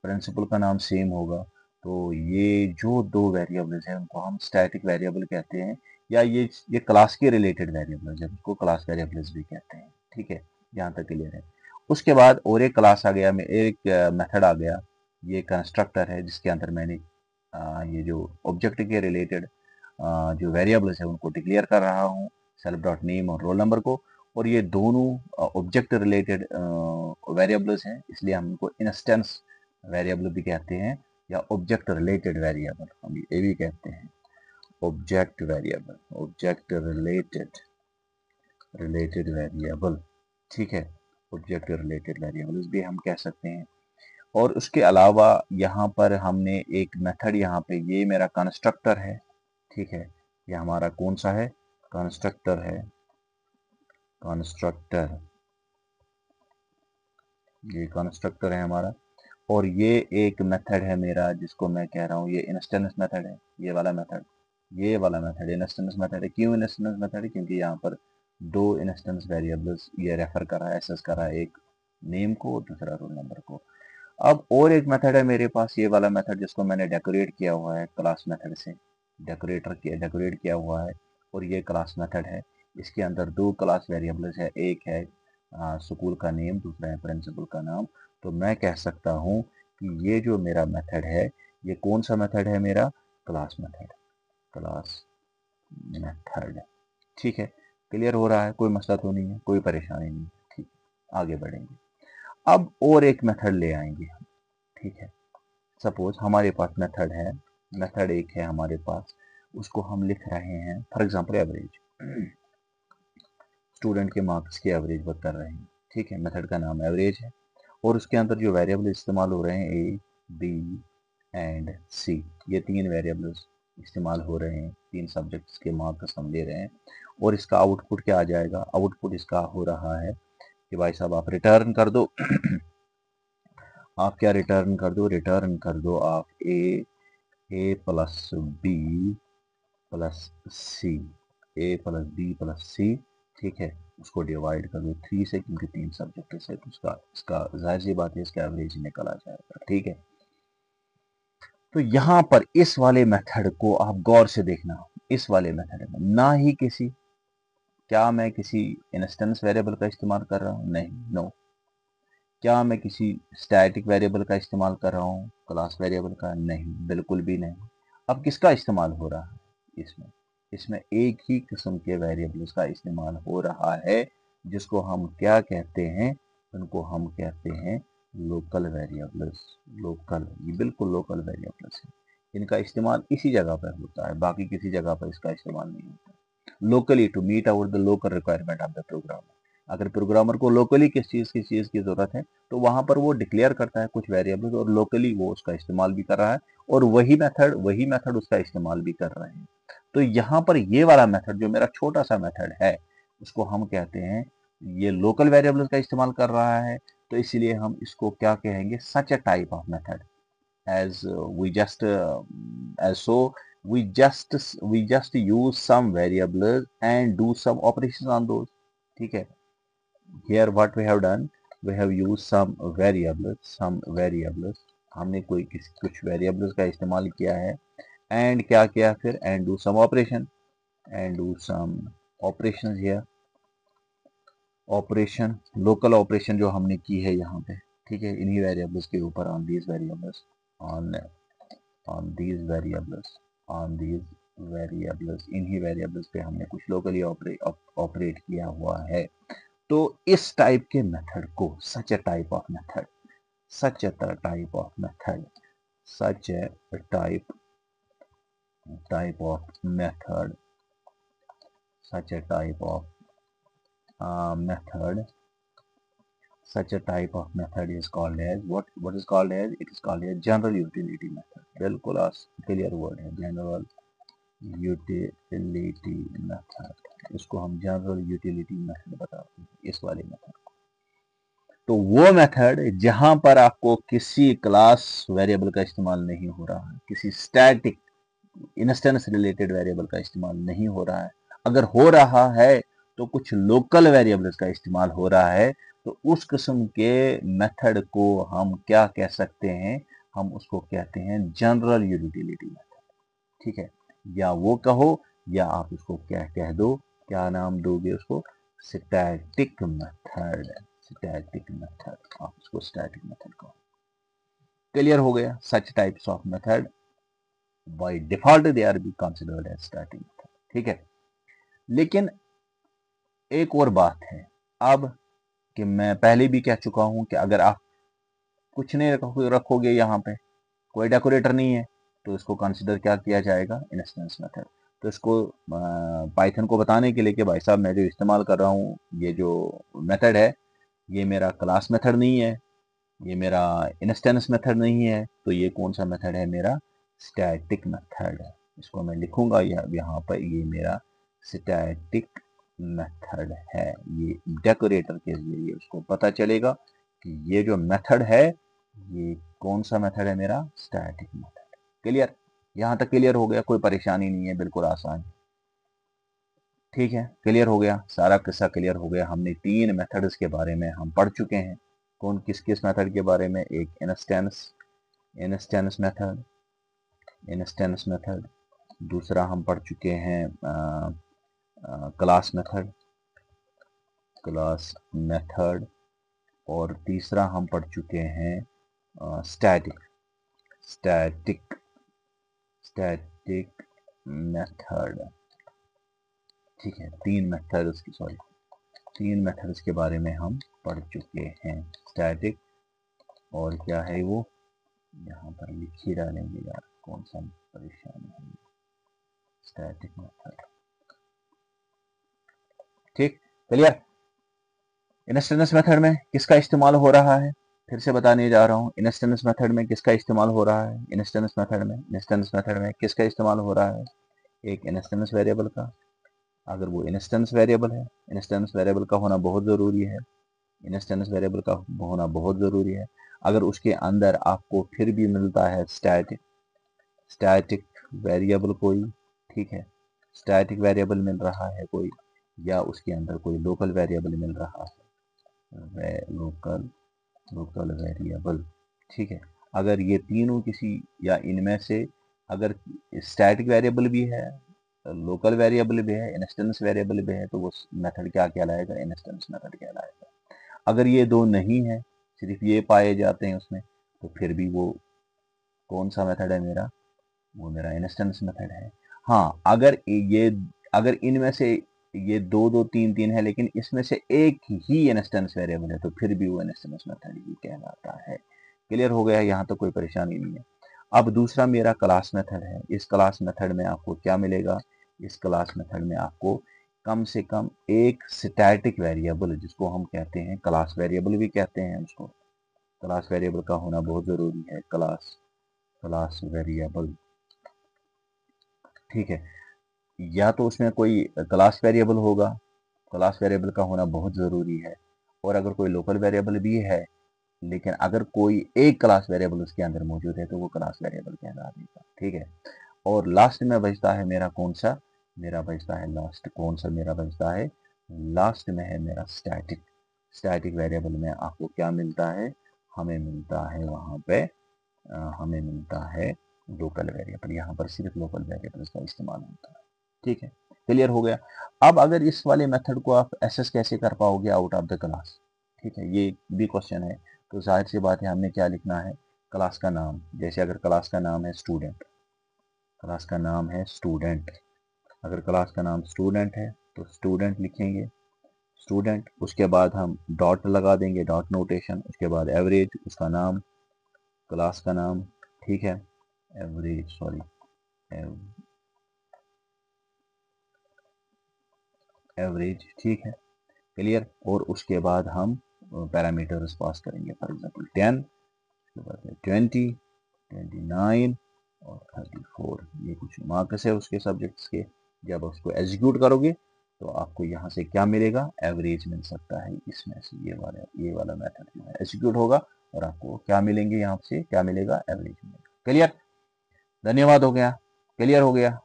प्रिंसिपल का नाम सेम होगा। तो ये जो दो वेरिएबल्स हैं उनको हम स्टैटिक वेरिएबल कहते हैं, या ये क्लास के रिलेटेड वेरिएबल है, उसको क्लास वेरिएबल्स भी कहते हैं, ठीक है। यहाँ तक क्लियर है? उसके बाद और एक क्लास आ गया, एक मेथड आ गया, ये कंस्ट्रक्टर है जिसके अंदर मैंने ये जो ऑब्जेक्ट के रिलेटेड जो वेरिएबल्स है उनको डिक्लेयर कर रहा हूँ, सेल्फ डॉट नेम और रोल नंबर को। और ये दोनों ऑब्जेक्ट रिलेटेड वेरिएबल्स हैं, इसलिए हम इनको इंस्टेंस वेरिएबल भी कहते हैं, या ऑब्जेक्ट रिलेटेड वेरिएबल हम ये भी कहते हैं, object variable, object related variable, ठीक है। ऑब्जेक्ट रिलेटेड वेरिएबल्स भी हम कह सकते हैं। और उसके अलावा यहाँ पर हमने एक मेथड, यहाँ पे ये मेरा कंस्ट्रक्टर है, ठीक है। ये हमारा कौन सा है? कंस्ट्रक्टर है, कंस्ट्रक्टर, ये कंस्ट्रक्टर है हमारा, और ये एक मेथड है मेरा जिसको मैं कह रहा हूँ ये इंस्टेंस मेथड है। ये वाला मेथड इंस्टेंस मेथड है। क्यों इंस्टेंस मेथड है? क्योंकि यहाँ पर दो इंस्टेंस वेरिएबल्स ये रेफर कर रहा है, एक्सेस कर रहा है, एक नेम को और दूसरा रोल नंबर को। अब और एक मेथड है मेरे पास, ये वाला मेथड जिसको मैंने डेकोरेट किया हुआ है क्लास मेथड से, डेकोरेट किया हुआ है, और ये क्लास मेथड है। इसके अंदर दो क्लास वेरिएबल्स है, एक है स्कूल का नेम, दूसरा है प्रिंसिपल का नाम। तो मैं कह सकता हूँ कि ये जो मेरा मेथड है, ये कौन सा मेथड है? मेरा क्लास मेथड। ठीक है, क्लियर हो रहा है? कोई मसला तो नहीं है, कोई परेशानी नहीं है। ठीक, आगे बढ़ेंगे। अब और एक मेथड ले आएंगे हम। ठीक है, सपोज हमारे पास मेथड एक है हमारे पास, उसको हम लिख रहे हैं फॉर एग्जांपल एवरेज, स्टूडेंट के मार्क्स की एवरेज बता रहे हैं। ठीक है, मेथड का नाम एवरेज है, और उसके अंदर जो वेरिएबल इस्तेमाल हो रहे हैं ए, बी एंड सी, ये तीन वेरिएबल्स इस्तेमाल हो रहे हैं, तीन सब्जेक्ट्स के मार्क्स हम ले रहे हैं। और इसका आउटपुट क्या आ जाएगा? आउटपुट इसका हो रहा है कि भाई साहब आप रिटर्न कर दो आप क्या रिटर्न कर दो आप ए प्लस बी प्लस सी, ए प्लस बी प्लस सी। ठीक है, उसको डिवाइड कर दो 3 से, क्योंकि तीन सब्जेक्ट से, तो इसका जाहिर सी बात है इसका एवरेज निकल आ जाएगा। ठीक है, तो यहाँ पर इस वाले मेथड को आप गौर से देखना। इस वाले मेथड में ना ही क्या मैं किसी इंस्टेंस वेरिएबल का इस्तेमाल कर रहा हूँ? नहीं, नो। क्या मैं किसी स्टैटिक वेरिएबल का इस्तेमाल कर रहा हूँ? क्लास वेरिएबल का? नहीं, बिल्कुल भी नहीं। अब किसका इस्तेमाल हो रहा है इसमें एक ही किस्म के वेरिएबल्स का इस्तेमाल हो रहा है, जिसको हम क्या कहते हैं? उनको हम कहते हैं लोकल वेरिएबल्स। ये बिल्कुल लोकल वेरिएबल्स हैं। इनका इस्तेमाल इसी जगह पर होता है, बाकी किसी जगह पर इसका इस्तेमाल नहीं होता। Locally to meet out the local requirement of the program. अगर प्रोग्रामर को लोकली किस चीज़ की ज़रूरत है, तो वहां पर वो डिक्लेयर करता है कुछ वेरिएबल्स, और लोकली वो उसका इस्तेमाल भी कर रहा है, और वही मेथड उसका इस्तेमाल भी कर रहे हैं। तो यहाँ पर ये वाला मेथड जो मेरा छोटा सा मेथड है, उसको हम कहते हैं ये लोकल वेरिएबल्स का इस्तेमाल कर रहा है, तो इसीलिए हम इसको क्या कहेंगे? Such a type of method, as we just as so we just use some variables and do some operations on those. ठीक है, here what we have done, we have used some variables, हमने कुछ वेरिएबल्स का इस्तेमाल किया है, एंड क्या किया फिर? And do some operation here, operation, local operation जो हमने की है यहाँ पे। ठीक है, इन्हीं वेरिएबल्स के ऊपर, on these variables, on on these variables on these variables इन्हीं वेरिएबल्स पे हमने कुछ लोकली ऑपरेट किया हुआ है। तो इस टाइप के मेथड को such a type of method such a type of method such a type of method such a type of method such a type of method is called as what is called as? It is called as general utility method। बिल्कुल क्लियर वर्ड है, जनरल यूटिलिटी मेथड। इसको हम जनरल यूटिलिटी मेथड बताते हैं, इस वाले मेथड को। तो वो मेथड जहां पर आपको किसी क्लास वेरिएबल का इस्तेमाल नहीं हो रहा है, किसी स्टैटिक इंस्टेंस रिलेटेड वेरिएबल का इस्तेमाल नहीं हो रहा है, अगर हो रहा है तो कुछ लोकल वेरिएबल्स का इस्तेमाल हो रहा है, तो उस किस्म के मेथड को हम क्या कह सकते हैं? हम उसको कहते हैं जनरल यूटिलिटी मेथड। ठीक है, या वो कहो, या आप उसको क्या कह दो, क्या नाम दोगे उसको? Static method. आप उसको स्टैटिक मेथड कहो। क्लियर हो गया? Such types of method by default they are be considered as static method. ठीक है, लेकिन एक और बात है अब, कि मैं पहले भी कह चुका हूं कि अगर आप कुछ नहीं रखोगे यहाँ पे, कोई डेकोरेटर नहीं है, तो इसको कंसिडर क्या किया जाएगा? Instance method. तो इसको पाइथन को बताने के लिए कि भाई साहब मैं जो इस्तेमाल कर रहा हूँ, ये जो मेथड है, ये मेरा क्लास मेथड नहीं है, ये मेरा इंस्टेंस मेथड नहीं है, तो ये कौन सा मेथड है? मेरा स्टैटिक मेथड है। इसको मैं लिखूंगा यहाँ पर, ये मेरा स्टैटिक मेथड है। ये डेकोरेटर के लिए उसको पता चलेगा कि ये जो मेथड है ये कौन सा मेथड है, मेरा स्टैटिक मेथड। क्लियर? यहां तक क्लियर हो गया? कोई परेशानी नहीं है, बिल्कुल आसान है। ठीक है, क्लियर हो गया, सारा किस्सा क्लियर हो गया। हमने 3 मेथड्स के बारे में हम पढ़ चुके हैं। कौन किस किस मेथड के बारे में? एक इंस्टेंस मेथड, दूसरा हम पढ़ चुके हैं क्लास मेथड, और तीसरा हम पढ़ चुके हैं स्टैटिक मेथड। ठीक है, 3 मेथड्स के बारे में हम पढ़ चुके हैं। स्टैटिक और क्या है वो, यहाँ पर लिख ही डालेंगे यार, कौन सा परेशानी है। स्टैटिक मेथड, ठीक, क्लियर? इंस्टेंस मेथड में किसका इस्तेमाल हो रहा है? फिर से बताने जा रहा हूँ, इंस्टेंस मेथड में किसका इस्तेमाल हो रहा है? इंस्टेंस मेथड में किसका इस्तेमाल हो रहा है? एक इंस्टेंस वेरिएबल का। अगर वो इंस्टेंस वेरिएबल है, इंस्टेंस वेरिएबल का होना बहुत ज़रूरी है। इंस्टेंस वेरिएबल का होना बहुत ज़रूरी है। अगर उसके अंदर आपको फिर भी मिलता है स्टैटिक वेरिएबल कोई, ठीक है, स्टैटिक वेरिएबल मिल रहा है कोई, या उसके अंदर कोई लोकल वेरिएबल मिल रहा है, लोकल वेरिएबल, ठीक है। अगर ये तीनों किसी या इनमें से अगर स्टैटिक वेरिएबल भी है, लोकल वेरिएबल भी है, इंस्टेंस वेरिएबल भी है, तो वो मेथड क्या कहलाएगा? इंस्टेंस मेथड कहलाएगा। अगर ये दो नहीं है, सिर्फ ये पाए जाते हैं उसमें, तो फिर भी वो कौन सा मेथड है मेरा? वो मेरा इंस्टेंस मेथड है। हाँ, अगर इनमें से ये दो दो तीन तीन है, लेकिन इसमें से एक ही इंस्टेंस वेरिएबल है, तो फिर भी वो इंस्टेंस मेथड ही कहलाता है। क्लियर हो गया? यहाँ तो कोई परेशानी नहीं है। अब दूसरा मेरा क्लास मेथड है। इस क्लास मेथड में आपको क्या मिलेगा? इस क्लास मेथड में आपको कम से कम एक स्टैटिक वेरिएबल, जिसको हम कहते हैं क्लास वेरिएबल भी कहते हैं उसको, क्लास वेरिएबल का होना बहुत जरूरी है। क्लास वेरिएबल, ठीक है, या तो उसमें कोई क्लास वेरिएबल होगा, क्लास वेरिएबल का होना बहुत ज़रूरी है। और अगर कोई लोकल वेरिएबल भी है, लेकिन अगर कोई एक क्लास वेरिएबल उसके अंदर मौजूद है, तो वो क्लास वेरिएबल कहला देगा। ठीक है, और लास्ट में बचता है मेरा कौन सा? मेरा बचता है लास्ट, कौन सा मेरा बचता है? लास्ट में है मेरा स्टैटिक वेरिएबल में आपको क्या मिलता है? हमें मिलता है वहाँ पे हमें मिलता है लोकल वेरिएबल। यहाँ पर सिर्फ लोकल वेरिएबल का इस्तेमाल होता है। ठीक है, क्लियर हो गया? अब अगर इस वाले मेथड को आप एसेस कैसे कर पाओगे आउट ऑफ द क्लास? ठीक है, ये भी क्वेश्चन है। तो जाहिर सी बात है, हमने क्या लिखना है? क्लास का नाम। जैसे अगर क्लास का नाम है स्टूडेंट, क्लास का नाम है स्टूडेंट, अगर क्लास का नाम स्टूडेंट है तो स्टूडेंट लिखेंगे, स्टूडेंट, उसके बाद हम डॉट लगा देंगे, डॉट नोटेशन, उसके बाद एवरेज, उसका नाम, क्लास का नाम, ठीक है, एवरेज, सॉरी, एवरेज, ठीक है, क्लियर। और उसके बाद हम पैरामीटर्स पास करेंगे, फॉर एग्जांपल 10, उसके बाद 20, 29 और 34। ये कुछ मार्क्स है उसके सब्जेक्ट्स के। जब उसको एग्जीक्यूट करोगे तो आपको यहाँ से क्या मिलेगा? एवरेज मिल सकता है। इसमें से ये वाला मेथड जो है एग्जीक्यूट होगा और आपको क्या मिलेंगे? यहाँ से क्या मिलेगा? एवरेज मिलेगा। क्लियर? धन्यवाद, हो गया, क्लियर हो गया?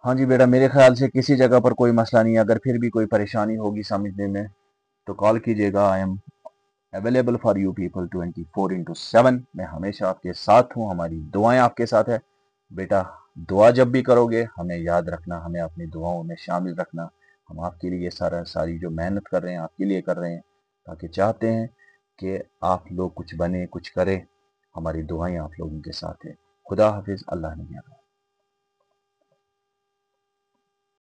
हाँ जी बेटा, मेरे ख्याल से किसी जगह पर कोई मसला नहीं है। अगर फिर भी कोई परेशानी होगी समझने में तो कॉल कीजिएगा। I am available for you people 24/7। मैं हमेशा आपके साथ हूँ, हमारी दुआएं आपके साथ है बेटा। दुआ जब भी करोगे हमें याद रखना, हमें अपनी दुआओं में शामिल रखना। हम आपके लिए सारी जो मेहनत कर रहे हैं आपके लिए कर रहे हैं, ताकि चाहते हैं कि आप लोग कुछ बने, कुछ करें। हमारी दुआएं आप लोगों के साथ है। खुदा हाफिज, अल्लाह ने